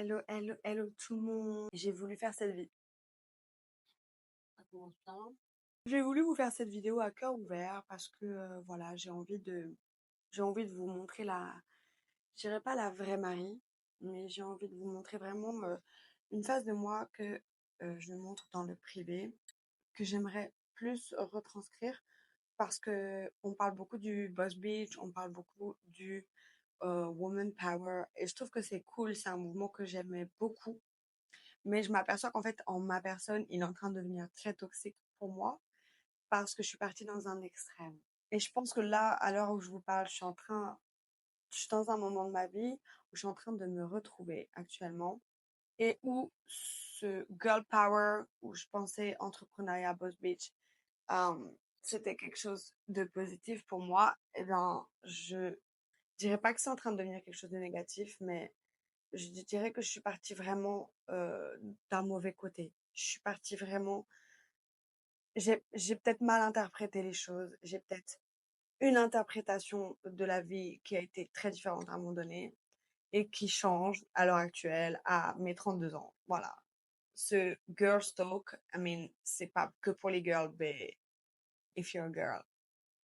Hello, hello, hello tout le monde. J'ai voulu faire cette vidéo. J'ai voulu vous faire cette vidéo à cœur ouvert parce que voilà, j'ai envie de vous montrer je dirais pas la vraie Marie, mais j'ai envie de vous montrer vraiment une phase de moi que je montre dans le privé, que j'aimerais plus retranscrire parce que on parle beaucoup du Boss Beach, on parle beaucoup du Woman Power et je trouve que c'est cool, c'est un mouvement que j'aimais beaucoup. Mais je m'aperçois qu'en fait, en ma personne, il est en train de devenir très toxique pour moi parce que je suis partie dans un extrême. Et je pense que là, à l'heure où je vous parle, je suis dans un moment de ma vie où je suis en train de me retrouver actuellement et où ce girl power, où je pensais entrepreneuriat Boss Beach, c'était quelque chose de positif pour moi, eh bien, je dirais pas que c'est en train de devenir quelque chose de négatif, mais je dirais que je suis partie vraiment d'un mauvais côté. Je suis partie vraiment. J'ai peut-être mal interprété les choses. J'ai peut-être une interprétation de la vie qui a été très différente à un moment donné et qui change à l'heure actuelle à mes 32 ans. Voilà. Ce girl talk, I mean, c'est pas que pour les girls, mais if you're a girl,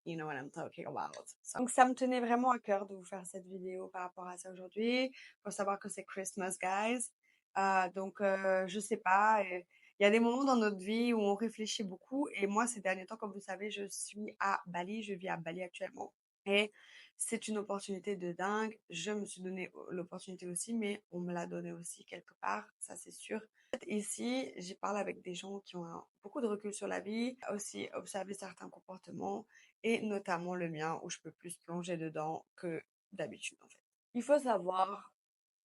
you know what I'm talking about. Donc ça me tenait vraiment à cœur de vous faire cette vidéo par rapport à ça aujourd'hui. Faut savoir que c'est Christmas, guys. Je sais pas. Il y a des moments dans notre vie où on réfléchit beaucoup. Et moi, ces derniers temps, comme vous savez, je suis à Bali. Je vis à Bali actuellement. Et c'est une opportunité de dingue. Je me suis donné l'opportunité aussi, mais on me l'a donné aussi quelque part. Ça, c'est sûr. Ici, j'ai parlé avec des gens qui ont beaucoup de recul sur la vie, aussi observé certains comportements et notamment le mien où je peux plus plonger dedans que d'habitude en fait. Il faut savoir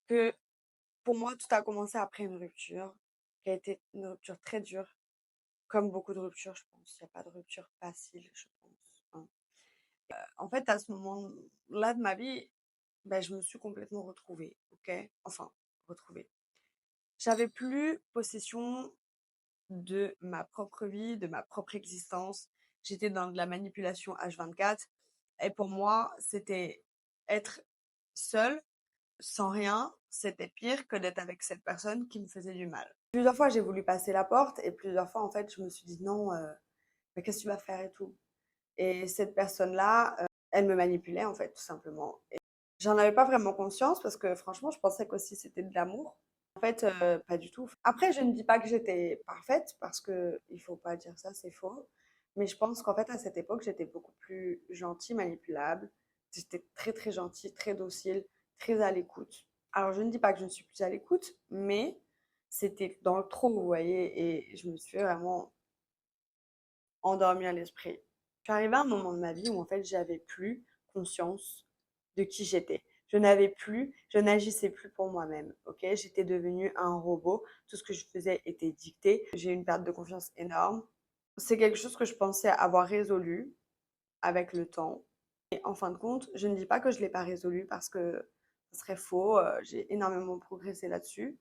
que pour moi, tout a commencé après une rupture qui a été une rupture très dure, comme beaucoup de ruptures, je pense. Il n'y a pas de rupture facile, je pense, hein. En fait, à ce moment-là de ma vie, ben, je me suis complètement retrouvée, ok? Enfin, retrouvée. J'avais plus possession de ma propre vie, de ma propre existence. J'étais dans de la manipulation H24. Et pour moi, c'était être seule, sans rien, c'était pire que d'être avec cette personne qui me faisait du mal. Plusieurs fois, j'ai voulu passer la porte et plusieurs fois, en fait, je me suis dit non, mais qu'est-ce que tu vas faire et tout. Et cette personne-là, elle me manipulait, en fait, tout simplement. Et j'en avais pas vraiment conscience parce que franchement, je pensais qu'aussi c'était de l'amour. En fait, pas du tout. Après, je ne dis pas que j'étais parfaite parce que il faut pas dire ça, c'est faux. Mais je pense qu'en fait, à cette époque, j'étais beaucoup plus gentille, manipulable. J'étais très, très gentille, très docile, très à l'écoute. Alors, je ne dis pas que je ne suis plus à l'écoute, mais c'était dans le trop, vous voyez, et je me suis vraiment endormie à l'esprit. Je suis arrivée à un moment de ma vie où en fait, j'avais plus conscience de qui j'étais. Je n'agissais plus pour moi-même, ok? J'étais devenue un robot. Tout ce que je faisais était dicté. J'ai eu une perte de confiance énorme. C'est quelque chose que je pensais avoir résolu avec le temps. Et en fin de compte, je ne dis pas que je ne l'ai pas résolu parce que ce serait faux. J'ai énormément progressé là-dessus.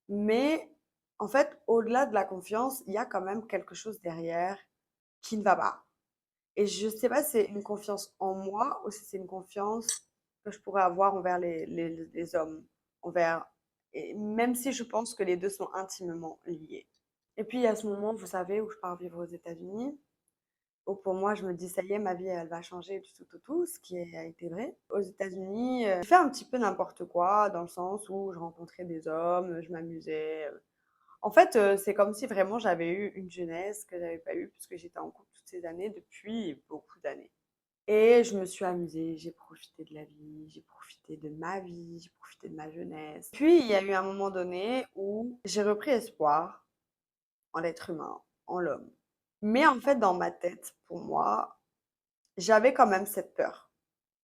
Mais en fait, au-delà de la confiance, il y a quand même quelque chose derrière qui ne va pas. Et je ne sais pas si c'est une confiance en moi ou si c'est une confiance que je pourrais avoir envers les hommes, envers, et même si je pense que les deux sont intimement liés. Et puis, il y a ce moment, vous savez, où je pars vivre aux États-Unis, où pour moi, je me dis, ça y est, ma vie, elle va changer du tout au tout, ce qui a été vrai. Aux États-Unis, j'ai fait un petit peu n'importe quoi, dans le sens où je rencontrais des hommes, je m'amusais. En fait, c'est comme si vraiment j'avais eu une jeunesse que j'avais pas eue, puisque j'étais en couple toutes ces années, depuis beaucoup d'années. Et je me suis amusée, j'ai profité de la vie, j'ai profité de ma vie, j'ai profité de ma jeunesse. Puis, il y a eu un moment donné où j'ai repris espoir en l'être humain, en l'homme. Mais en fait, dans ma tête, pour moi, j'avais quand même cette peur.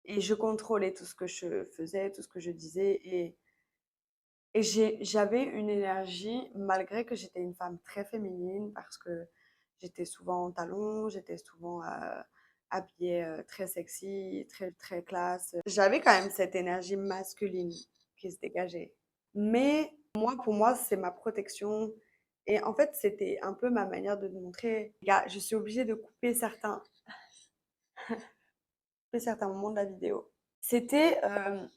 Et je contrôlais tout ce que je faisais, tout ce que je disais. Et j'avais une énergie, malgré que j'étais une femme très féminine, parce que j'étais souvent en talons, j'étais souvent habillée très sexy, très, très classe. J'avais quand même cette énergie masculine qui se dégageait. Mais moi, pour moi, c'est ma protection. Et en fait, c'était un peu ma manière de montrer, gars, je suis obligée de couper certains moments de la vidéo. C'était,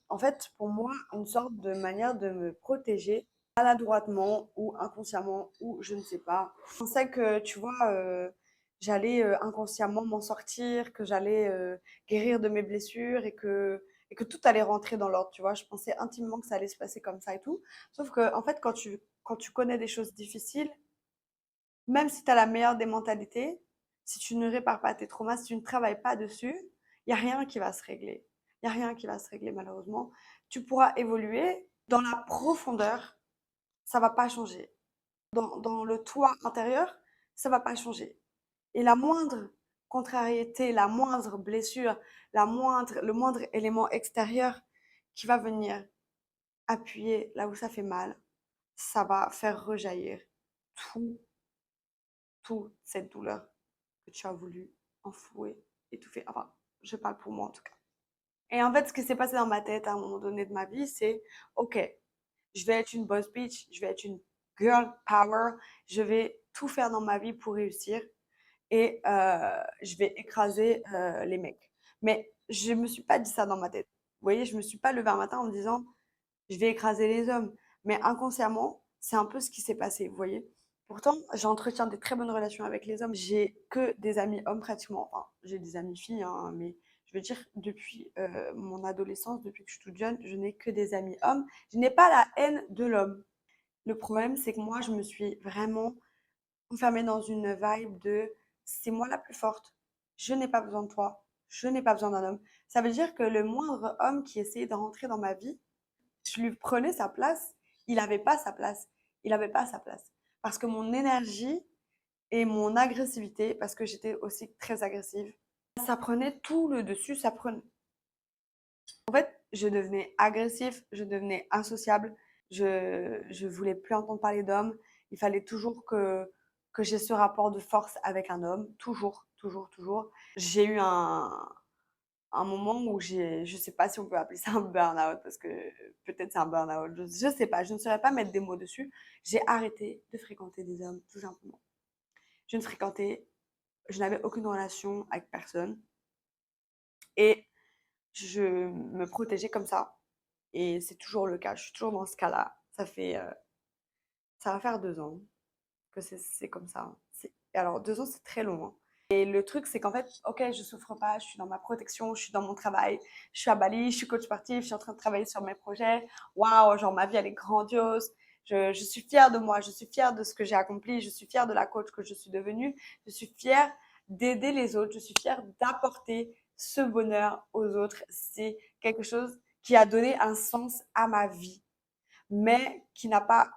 en fait, pour moi, une sorte de manière de me protéger, maladroitement ou inconsciemment ou je ne sais pas. Je pensais que, tu vois, j'allais, inconsciemment m'en sortir, que j'allais, guérir de mes blessures et que tout allait rentrer dans l'ordre, tu vois? Je pensais intimement que ça allait se passer comme ça et tout. Sauf que en fait, quand tu connais des choses difficiles, même si tu as la meilleure des mentalités, si tu ne répares pas tes traumas, si tu ne travailles pas dessus, il y a rien qui va se régler. Il y a rien qui va se régler malheureusement. Tu pourras évoluer dans la profondeur, ça va pas changer. Dans le toi intérieur, ça va pas changer. Et la moindre contrariété, la moindre blessure, le moindre élément extérieur qui va venir appuyer là où ça fait mal, ça va faire rejaillir tout toute cette douleur que tu as voulu enfouer, étouffer. Enfin, je parle pour moi en tout cas. Et en fait, ce qui s'est passé dans ma tête à un moment donné de ma vie, c'est OK, je vais être une boss bitch, je vais être une girl power, je vais tout faire dans ma vie pour réussir et je vais écraser les mecs. Mais je me suis pas dit ça dans ma tête. Vous voyez, je me suis pas levée un matin en me disant je vais écraser les hommes. Mais inconsciemment, c'est un peu ce qui s'est passé, vous voyez. Pourtant, j'entretiens des très bonnes relations avec les hommes. J'ai que des amis hommes pratiquement. Enfin, j'ai des amis filles, hein, mais je veux dire, depuis mon adolescence, depuis que je suis toute jeune, je n'ai que des amis hommes. Je n'ai pas la haine de l'homme. Le problème, c'est que moi, je me suis vraiment enfermée dans une vibe de c'est moi la plus forte. Je n'ai pas besoin de toi. Je n'ai pas besoin d'un homme. Ça veut dire que le moindre homme qui essayait de rentrer dans ma vie, je lui prenais sa place, il n'avait pas sa place. Il n'avait pas sa place. Parce que mon énergie et mon agressivité, parce que j'étais aussi très agressive, ça prenait tout le dessus, ça prenait. En fait, je devenais agressif, je devenais insociable, je voulais plus entendre parler d'hommes. Il fallait toujours que j'ai ce rapport de force avec un homme, toujours, toujours, toujours. J'ai eu un moment où je sais pas si on peut appeler ça un burn-out parce que peut-être c'est un burn-out, je sais pas, je ne saurais pas mettre des mots dessus. J'ai arrêté de fréquenter des hommes, tout simplement. Je ne fréquentais, je n'avais aucune relation avec personne et je me protégeais comme ça. Et c'est toujours le cas, je suis toujours dans ce cas-là. Ça va faire 2 ans que c'est comme ça. Alors 2 ans, c'est très long, hein. Et le truc, c'est qu'en fait, ok, je souffre pas, je suis dans ma protection, je suis dans mon travail, je suis à Bali, je suis coach sportif, je suis en train de travailler sur mes projets. Waouh, genre ma vie, elle est grandiose. Je suis fière de moi, je suis fière de ce que j'ai accompli, je suis fière de la coach que je suis devenue, je suis fière d'aider les autres, je suis fière d'apporter ce bonheur aux autres. C'est quelque chose qui a donné un sens à ma vie, mais qui n'a pas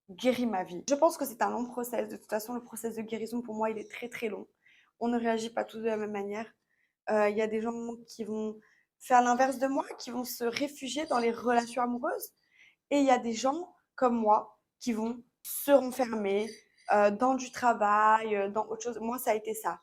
guéri ma vie. Je pense que c'est un long process. De toute façon, le process de guérison, pour moi, il est très très long. On ne réagit pas tous de la même manière. Il y a des gens qui vont faire l'inverse de moi, qui vont se réfugier dans les relations amoureuses. Et il y a des gens comme moi qui vont se renfermer dans du travail, dans autre chose. Moi, ça a été ça.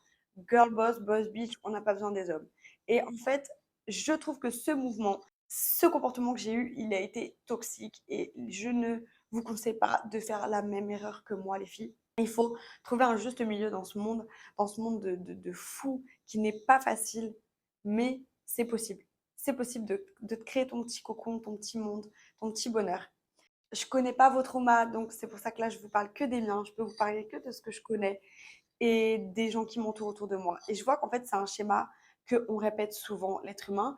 Girl boss, boss bitch, on n'a pas besoin des hommes. Et en fait, je trouve que ce mouvement, ce comportement que j'ai eu, il a été toxique et je ne vous conseille pas de faire la même erreur que moi, les filles. Il faut trouver un juste milieu dans ce monde de fous qui n'est pas facile, mais c'est possible. C'est possible de te créer ton petit cocon, ton petit monde, ton petit bonheur. Je connais pas vos traumas, donc c'est pour ça que là, je vous parle que des miens. Je peux vous parler que de ce que je connais et des gens qui m'entourent autour de moi. Et je vois qu'en fait, c'est un schéma qu'on répète souvent, l'être humain.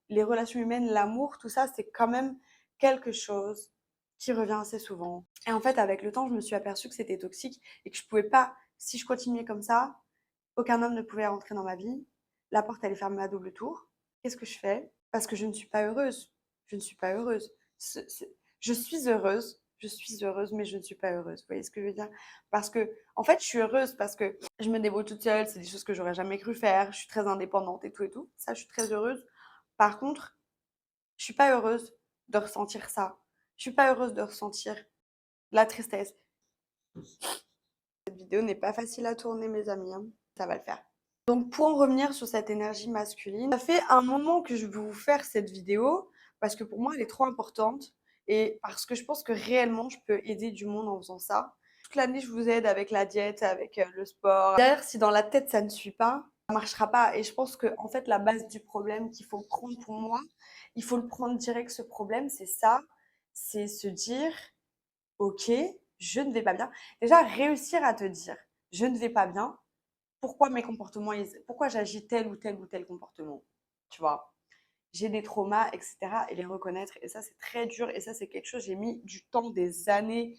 Les relations humaines, l'amour, tout ça, c'est quand même quelque chose qui revient assez souvent. Et en fait, avec le temps, je me suis aperçue que c'était toxique et que je pouvais pas, si je continuais comme ça, aucun homme ne pouvait rentrer dans ma vie. La porte, elle est fermée à double tour. Qu'est-ce que je fais? Parce que je ne suis pas heureuse. Je ne suis pas heureuse. Je suis heureuse, mais je ne suis pas heureuse. Vous voyez ce que je veux dire? Parce que, en fait, je suis heureuse parce que je me débrouille toute seule. C'est des choses que j'aurais jamais cru faire. Je suis très indépendante et tout et tout. Ça, je suis très heureuse. Par contre, je suis pas heureuse de ressentir ça. Je suis pas heureuse de ressentir la tristesse. Cette vidéo n'est pas facile à tourner, mes amis, hein. Ça va le faire. Donc pour en revenir sur cette énergie masculine, ça fait un moment que je veux vous faire cette vidéo parce que pour moi elle est trop importante et parce que je pense que réellement je peux aider du monde en faisant ça. Toute l'année je vous aide avec la diète, avec le sport. D'ailleurs si dans la tête ça ne suit pas, Ça marchera pas. Et je pense que en fait, la base du problème qu'il faut prendre pour moi, il faut le prendre direct, ce problème, c'est ça, c'est se dire, ok, je ne vais pas bien. Déjà, réussir à te dire, je ne vais pas bien, pourquoi mes comportements, pourquoi j'agis tel ou tel comportement, tu vois. J'ai des traumas, etc. Et les reconnaître. Et ça, c'est très dur. Et ça, c'est quelque chose, j'ai mis du temps, des années,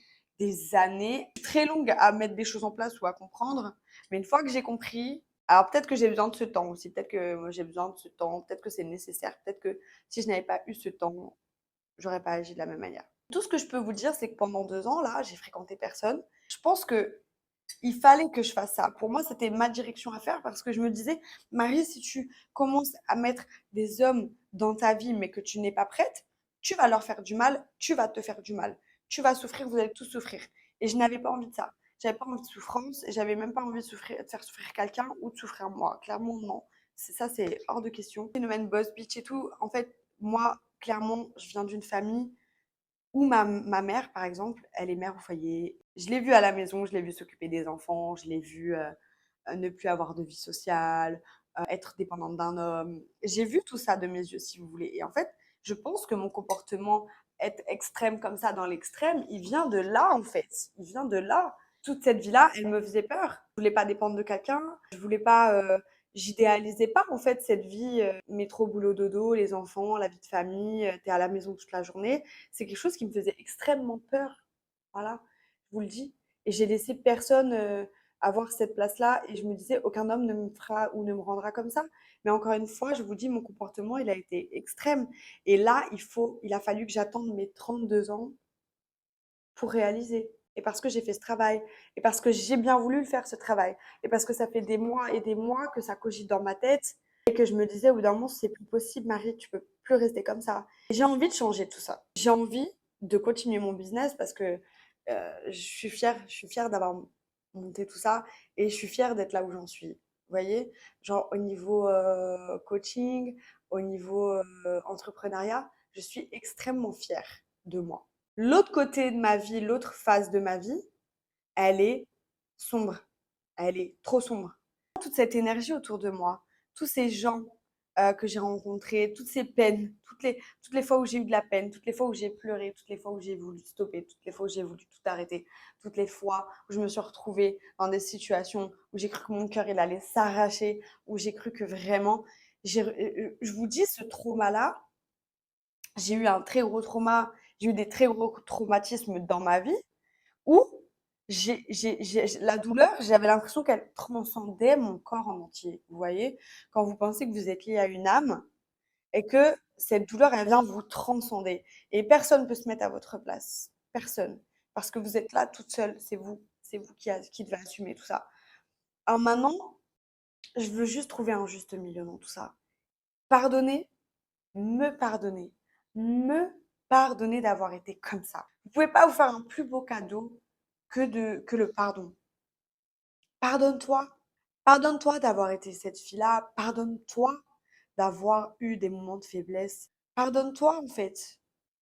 très longues à mettre des choses en place ou à comprendre. Mais une fois que j'ai compris, alors peut-être que j'ai besoin de ce temps aussi. Peut-être que moi, j'ai besoin de ce temps. Peut-être que c'est nécessaire. Peut-être que si je n'avais pas eu ce temps, j'aurais pas agi de la même manière. Tout ce que je peux vous dire, c'est que pendant 2 ans, là, j'ai fréquenté personne. Je pense que il fallait que je fasse ça. Pour moi, c'était ma direction à faire parce que je me disais, Marie, si tu commences à mettre des hommes dans ta vie, mais que tu n'es pas prête, tu vas leur faire du mal, tu vas te faire du mal. Tu vas souffrir, vous allez tous souffrir. Et je n'avais pas envie de ça. J'avais pas envie de souffrance et j'avais même pas envie de souffrir, de faire souffrir quelqu'un ou de souffrir moi. Clairement, non. C'est ça, c'est hors de question. Phénomène boss bitch et tout. En fait, moi, clairement, je viens d'une famille ou ma mère, par exemple, elle est mère au foyer. Je l'ai vue à la maison, je l'ai vue s'occuper des enfants, je l'ai vue ne plus avoir de vie sociale, être dépendante d'un homme. J'ai vu tout ça de mes yeux, si vous voulez. Et en fait, je pense que mon comportement, être extrême comme ça dans l'extrême, il vient de là, en fait. Il vient de là. Toute cette vie-là, elle me faisait peur. Je voulais pas dépendre de quelqu'un. Je voulais pas. J'idéalisais pas en fait cette vie, métro boulot dodo, les enfants, la vie de famille, tu à la maison toute la journée. C'est quelque chose qui me faisait extrêmement peur. Voilà, je vous le dis. Et j'ai laissé personne avoir cette place-là. Et je me disais, aucun homme ne me fera ou ne me rendra comme ça. Mais encore une fois, je vous dis, mon comportement, il a été extrême. Et là, il a fallu que j'attende mes 32 ans pour réaliser. Et parce que j'ai fait ce travail. Et parce que j'ai bien voulu le faire, ce travail. Et parce que ça fait des mois et des mois que ça cogite dans ma tête. Et que je me disais, au bout d'un moment, c'est plus possible, Marie, tu peux plus rester comme ça. Et j'ai envie de changer tout ça. J'ai envie de continuer mon business parce que je suis fière d'avoir monté tout ça. Et je suis fière d'être là où j'en suis. Vous voyez? Genre au niveau coaching, au niveau entrepreneuriat, je suis extrêmement fière de moi. L'autre côté de ma vie, l'autre phase de ma vie, elle est sombre. Elle est trop sombre. Toute cette énergie autour de moi, tous ces gens que j'ai rencontrés, toutes ces peines, toutes les fois où j'ai eu de la peine, toutes les fois où j'ai pleuré, toutes les fois où j'ai voulu stopper, toutes les fois où j'ai voulu tout arrêter, toutes les fois où je me suis retrouvée dans des situations où j'ai cru que mon cœur il allait s'arracher, où j'ai cru que vraiment, je vous dis, ce trauma-là, j'ai eu un très gros trauma, j'ai eu des très gros traumatismes dans ma vie où la douleur, j'avais l'impression qu'elle transcendait mon corps en entier. Vous voyez? Quand vous pensez que vous êtes lié à une âme et que cette douleur, elle vient vous transcender. Et personne ne peut se mettre à votre place. Personne. Parce que vous êtes là toute seule. C'est vous. C'est vous qui devez assumer tout ça. Alors maintenant, je veux juste trouver un juste milieu dans tout ça. Pardonner, me pardonner, me pardonner d'avoir été comme ça. Vous pouvez pas vous faire un plus beau cadeau que le pardon. Pardonne-toi. Pardonne-toi d'avoir été cette fille-là. Pardonne-toi d'avoir eu des moments de faiblesse. Pardonne-toi, en fait.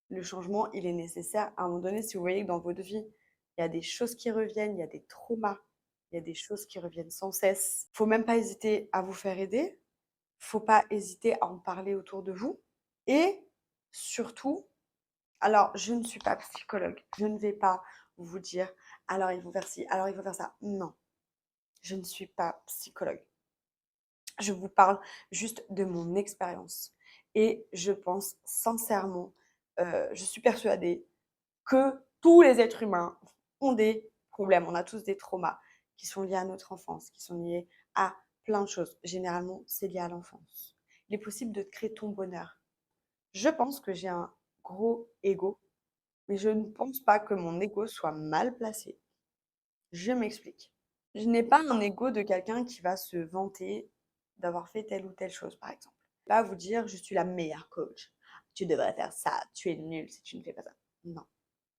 Le changement, il est nécessaire. À un moment donné, si vous voyez que dans votre vie, il y a des choses qui reviennent, il y a des traumas, il y a des choses qui reviennent sans cesse. Faut même pas hésiter à vous faire aider. Faut pas hésiter à en parler autour de vous. Et surtout, alors, je ne suis pas psychologue. Je ne vais pas vous dire, alors il faut faire ci, alors il faut faire ça. Non, je ne suis pas psychologue. Je vous parle juste de mon expérience. Et je pense sincèrement, je suis persuadée que tous les êtres humains ont des problèmes. On a tous des traumas qui sont liés à notre enfance, qui sont liés à plein de choses. Généralement, c'est lié à l'enfance. Il est possible de créer ton bonheur. Je pense que j'ai un gros ego, mais je ne pense pas que mon ego soit mal placé. Je m'explique. Je n'ai pas un ego de quelqu'un qui va se vanter d'avoir fait telle ou telle chose, par exemple. Pas vous dire, je suis la meilleure coach. Tu devrais faire ça. Tu es nul si tu ne fais pas ça. Non.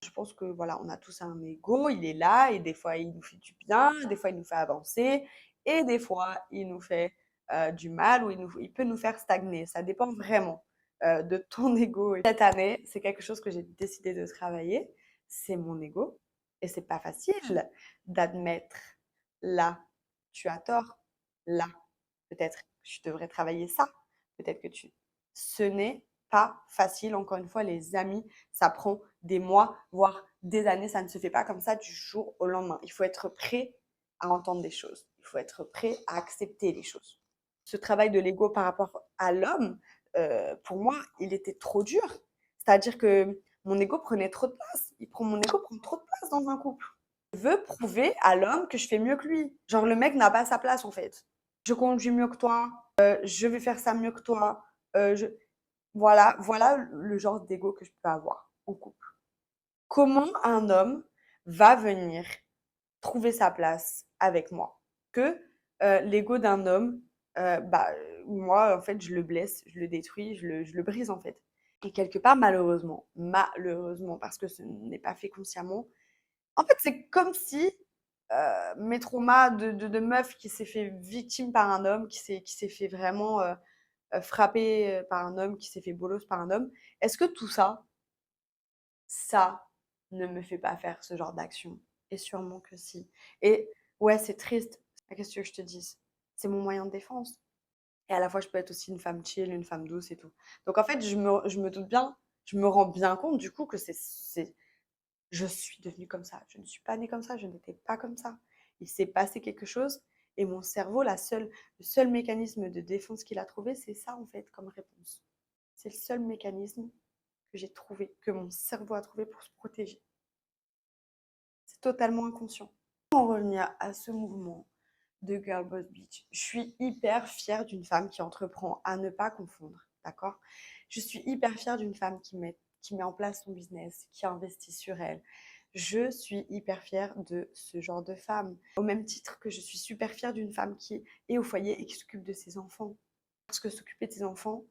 Je pense que voilà, on a tous un ego, il est là et des fois il nous fait du bien, des fois il nous fait avancer et des fois il nous fait du mal ou il peut nous faire stagner. Ça dépend vraiment de ton ego. Cette année, c'est quelque chose que j'ai décidé de travailler. C'est mon ego et c'est pas facile d'admettre là, tu as tort, là, Peut-être que tu devrais travailler ça. Peut-être que tu... Ce n'est pas facile. Encore une fois, les amis, ça prend des mois, voire des années. Ça ne se fait pas comme ça du jour au lendemain. Il faut être prêt à entendre des choses. Il faut être prêt à accepter les choses. Ce travail de l'ego par rapport à l'homme, pour moi, il était trop dur. C'est-à-dire que mon ego prenait trop de place. Mon ego prend trop de place dans un couple. Je veux prouver à l'homme que je fais mieux que lui. Genre, le mec n'a pas sa place, en fait. Je conduis mieux que toi, je vais faire ça mieux que toi. Je... Voilà le genre d'ego que je peux avoir en couple. Comment un homme va venir trouver sa place avec moi? Que l'ego d'un homme, moi, en fait, je le blesse, je le détruis, je le brise, en fait. Et quelque part, malheureusement, parce que ce n'est pas fait consciemment, en fait, c'est comme si mes traumas de meuf qui s'est fait victime par un homme, qui s'est fait vraiment frapper par un homme, qui s'est fait bolos par un homme, est-ce que tout ça, ça ne me fait pas faire ce genre d'action? Et sûrement que si. Et ouais, c'est triste. Qu'est-ce que tu veux que je te dise? C'est mon moyen de défense. Et à la fois, je peux être aussi une femme chill, une femme douce et tout. Donc en fait, je me doute bien, je me rends bien compte du coup que je suis devenue comme ça. Je ne suis pas née comme ça, je n'étais pas comme ça. Il s'est passé quelque chose et mon cerveau, le seul mécanisme de défense qu'il a trouvé, c'est ça en fait comme réponse. C'est le seul mécanisme que j'ai trouvé, que mon cerveau a trouvé pour se protéger. C'est totalement inconscient. Pour en revenir à ce mouvement de Girl Boss Beach, je suis hyper fière d'une femme qui entreprend, à ne pas confondre, d'accord? Je suis hyper fière d'une femme qui met en place son business, qui investit sur elle. Je suis hyper fière de ce genre de femme. Au même titre que je suis super fière d'une femme qui est au foyer et qui s'occupe de ses enfants. Parce que s'occuper de ses enfants,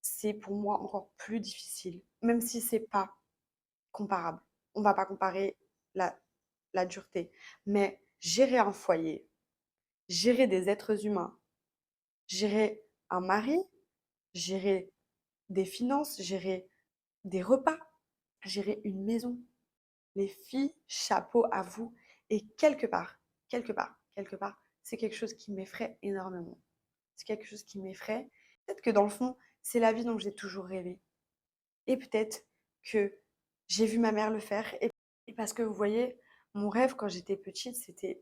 c'est pour moi encore plus difficile, même si c'est pas comparable. On va pas comparer la, la dureté. Mais gérer un foyer, gérer des êtres humains, gérer un mari, gérer des finances, gérer des repas, gérer une maison. Les filles, chapeau à vous. Et quelque part, c'est quelque chose qui m'effraie énormément. C'est quelque chose qui m'effraie. Peut-être que dans le fond, c'est la vie dont j'ai toujours rêvé. Et peut-être que j'ai vu ma mère le faire. Et parce que vous voyez, mon rêve quand j'étais petite, c'était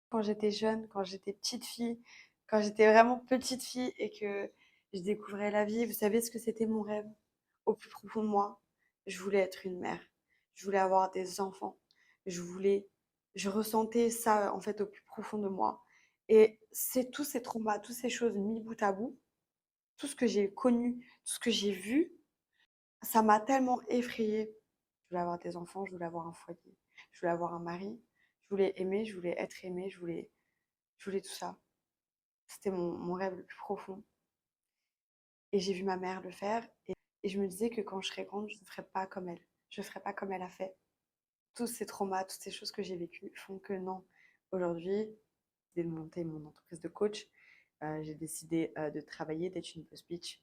quand j'étais jeune, quand j'étais petite fille, quand j'étais vraiment petite fille et que je découvrais la vie. Vous savez ce que c'était mon rêve? Au plus profond de moi, je voulais être une mère. Je voulais avoir des enfants. Je voulais, je ressentais ça en fait au plus profond de moi. Et c'est tous ces traumas, toutes ces choses mis bout à bout, tout ce que j'ai connu, tout ce que j'ai vu, ça m'a tellement effrayée. Je voulais avoir des enfants, je voulais avoir un foyer, je voulais avoir un mari, je voulais aimer, je voulais être aimée, je voulais tout ça. C'était mon rêve le plus profond. Et j'ai vu ma mère le faire. Et je me disais que quand je serais grande, je ne ferais pas comme elle. Je ne ferais pas comme elle a fait. Tous ces traumas, toutes ces choses que j'ai vécues font que non. Aujourd'hui, j'ai décidé de monter mon entreprise de coach. J'ai décidé de travailler, d'être une boss bitch.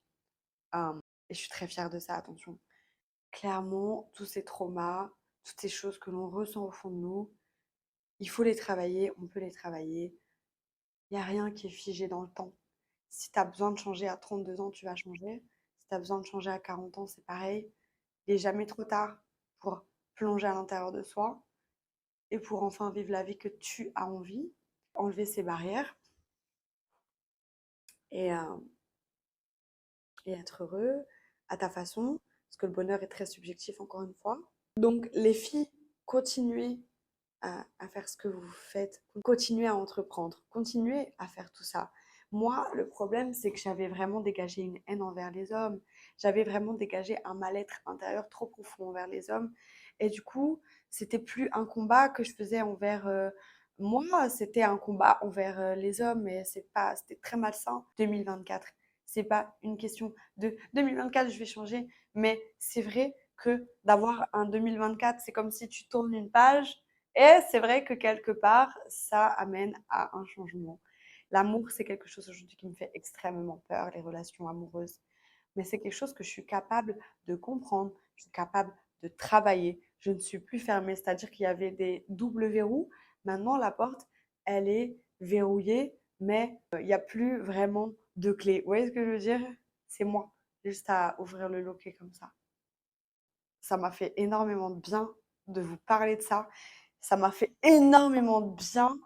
Et je suis très fière de ça, attention. Clairement, tous ces traumas, toutes ces choses que l'on ressent au fond de nous, il faut les travailler, on peut les travailler. Il n'y a rien qui est figé dans le temps. Si tu as besoin de changer à 32 ans, tu vas changer. Si tu as besoin de changer à 40 ans, c'est pareil. Il n'est jamais trop tard pour plonger à l'intérieur de soi et pour enfin vivre la vie que tu as envie, enlever ces barrières et, euh, et être heureux à ta façon, parce que le bonheur est très subjectif encore une fois. Donc les filles, continuez à faire ce que vous faites, continuez à entreprendre, continuez à faire tout ça. Moi, le problème, c'est que j'avais vraiment dégagé une haine envers les hommes. J'avais vraiment dégagé un mal-être intérieur trop profond envers les hommes. Et du coup, c'était plus un combat que je faisais envers moi, c'était un combat envers les hommes. Et c'était très malsain. 2024, c'est pas une question de 2024, je vais changer. Mais c'est vrai que d'avoir un 2024, c'est comme si tu tournes une page et c'est vrai que quelque part, ça amène à un changement. L'amour, c'est quelque chose aujourd'hui qui me fait extrêmement peur, les relations amoureuses. Mais c'est quelque chose que je suis capable de comprendre, je suis capable de travailler. Je ne suis plus fermée, c'est-à-dire qu'il y avait des doubles verrous, Maintenant, la porte, elle est verrouillée, mais il n'y a plus vraiment de clé. Vous voyez ce que je veux dire? C'est moi, juste à ouvrir le loquet comme ça. Ça m'a fait énormément de bien de vous parler de ça. Ça m'a fait énormément de bien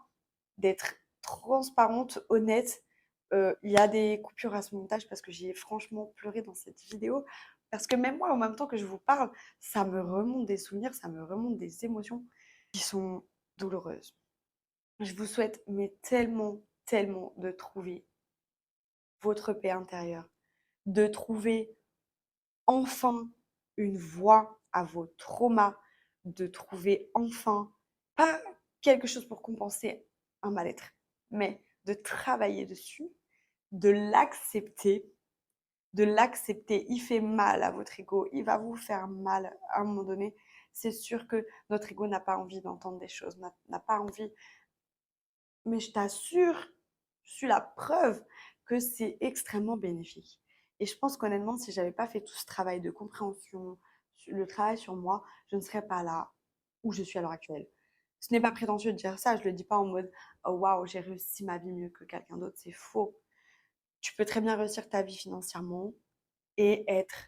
d'être transparente, honnête. Il y a des coupures à ce montage parce que j'ai franchement pleuré dans cette vidéo. Parce que même moi, en même temps que je vous parle, ça me remonte des souvenirs, ça me remonte des émotions qui sont douloureuses. Je vous souhaite, mais tellement, tellement de trouver votre paix intérieure, de trouver enfin une voie à vos traumas, de trouver enfin, pas quelque chose pour compenser un mal-être, mais de travailler dessus, de l'accepter, de l'accepter. Il fait mal à votre ego, il va vous faire mal à un moment donné. C'est sûr que notre ego n'a pas envie d'entendre des choses, n'a pas envie, mais je t'assure, je suis la preuve que c'est extrêmement bénéfique. Et je pense qu'honnêtement, si j'avais pas fait tout ce travail de compréhension, le travail sur moi, je ne serais pas là où je suis à l'heure actuelle. Ce n'est pas prétentieux de dire ça, je le dis pas en mode oh waouh, j'ai réussi ma vie mieux que quelqu'un d'autre, c'est faux. Tu peux très bien réussir ta vie financièrement et être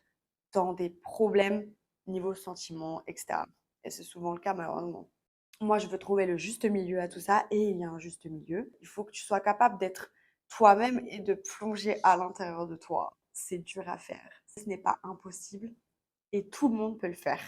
dans des problèmes niveau sentiments, etc. Et c'est souvent le cas malheureusement. Moi, je veux trouver le juste milieu à tout ça et il y a un juste milieu. Il faut que tu sois capable d'être toi-même et de plonger à l'intérieur de toi. C'est dur à faire. Ce n'est pas impossible et tout le monde peut le faire.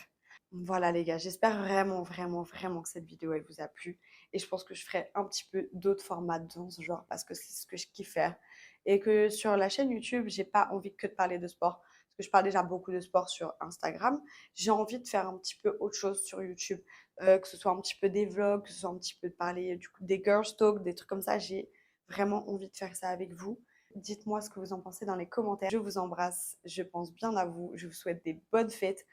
Voilà les gars, j'espère vraiment, vraiment, vraiment que cette vidéo elle vous a plu et je pense que je ferai un petit peu d'autres formats dans ce genre parce que c'est ce que je kiffe faire et que sur la chaîne YouTube, j'ai pas envie que de parler de sport parce que je parle déjà beaucoup de sport sur Instagram. J'ai envie de faire un petit peu autre chose sur YouTube, que ce soit un petit peu des vlogs, que ce soit un petit peu de parler du coup des girls talk, des trucs comme ça. J'ai vraiment envie de faire ça avec vous. Dites-moi ce que vous en pensez dans les commentaires. Je vous embrasse, je pense bien à vous, je vous souhaite des bonnes fêtes.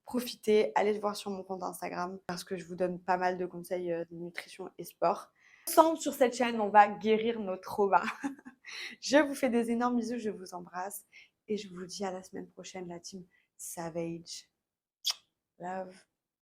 Profitez, allez le voir sur mon compte Instagram parce que je vous donne pas mal de conseils de nutrition et sport. Ensemble sur cette chaîne, on va guérir nos traumas. Je vous fais des énormes bisous, je vous embrasse et je vous dis à la semaine prochaine, la team Savage. Love.